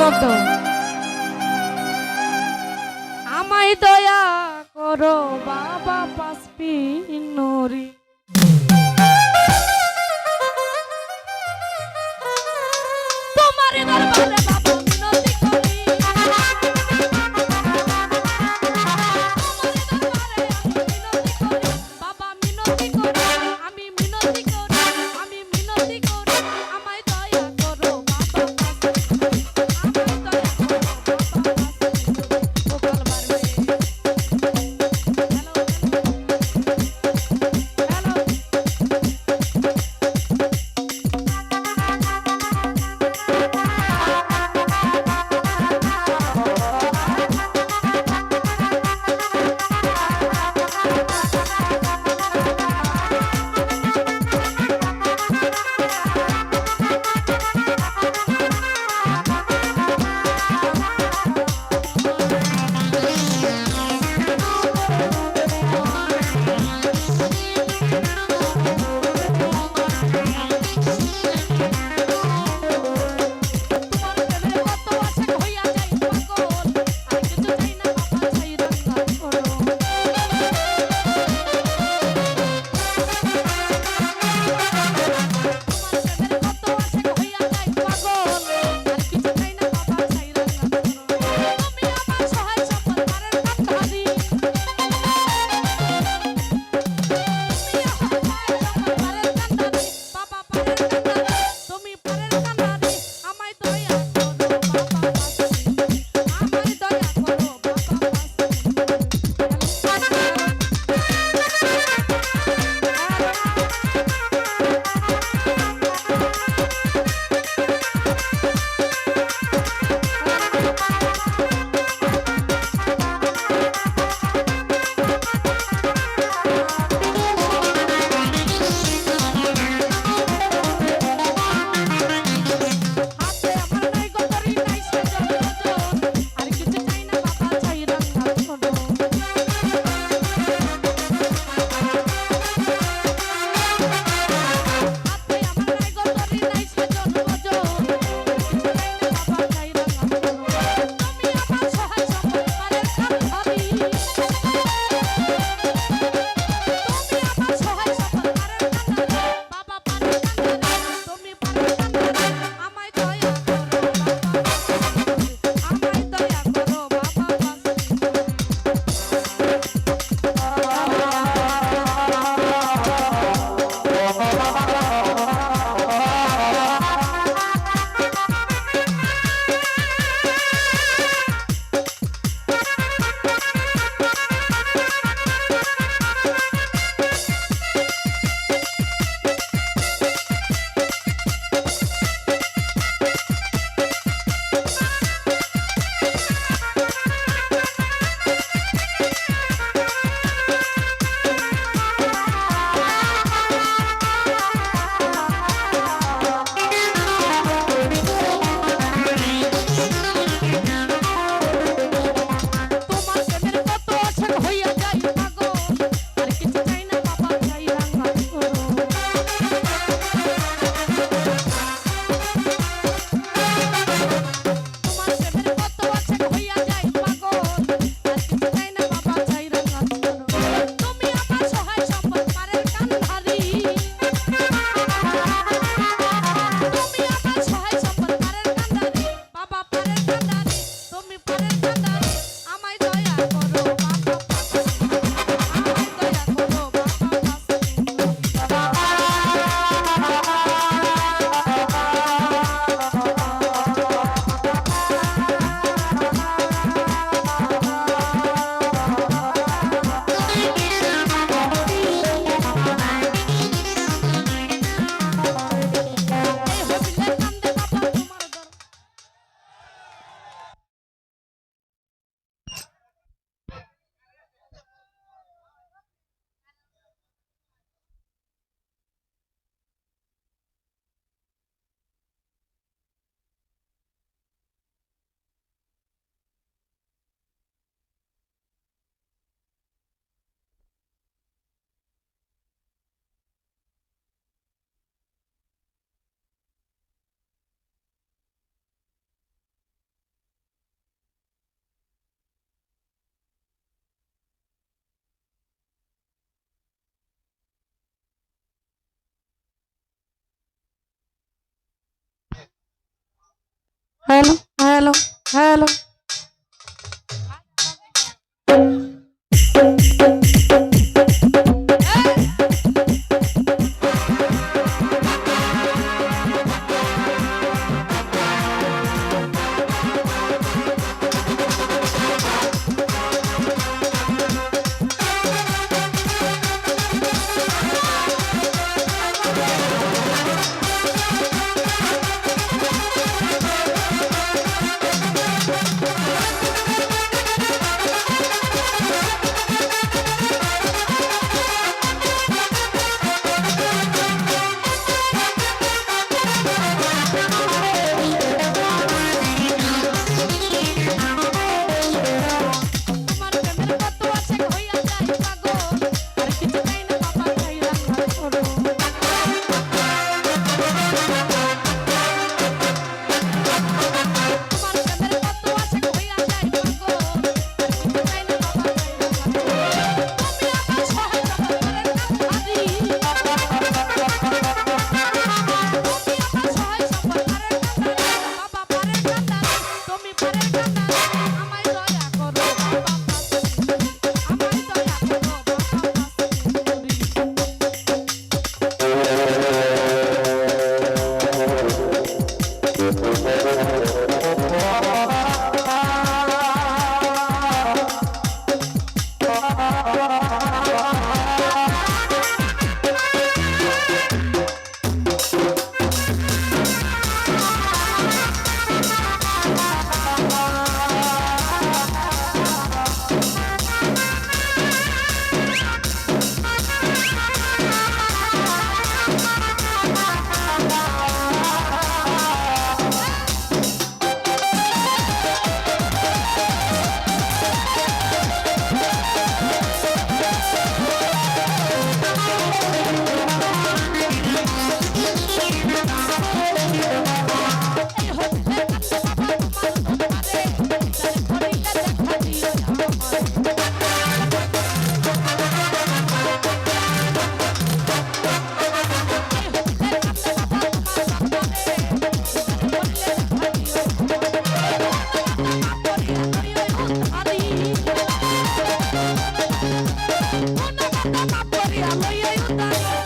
জবাব দাও। আমায় দয়া করো বাবা পাসপি নরি। তোমার দরবারে বাবা মিনতি করি, বাবা মিনতি করি, আমি মিনতি করি, আমি মিনতি করি, আমায় দয়া করো বাবা পাসপি, আমায় দয়া করো বাবা পাসপি গোপাল বাড়বে। Hello hello hello hello hello hello তোমার প্রেমের কত আছে হইয়া যায় পাগল আর কিছু চাই না বাবা চাই রান্না করো তোমার প্রেমের কত আছে হইয়া যায় পাগল আর কিছু চাই না বাবা চাই রান্না করো তুমি আমার সহায় সবার কাছে হারি তুমি পারের কান্দারে আমায় দয়া করো বাবা আমায় দয়া করো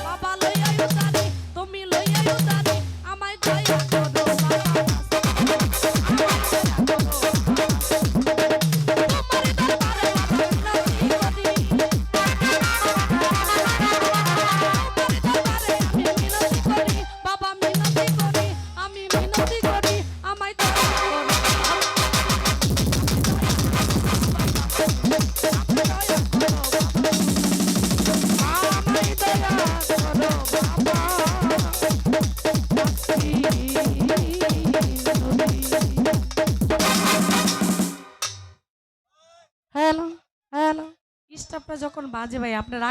বাবা তুমি লইয়া উদারি আমায় দয়া করো বাবা মিনতি করি আমি মিনতি করি আমায় দয়া করো হ্যালো হ্যালো স্টাফটা যখন বাজে ভাই আপনারা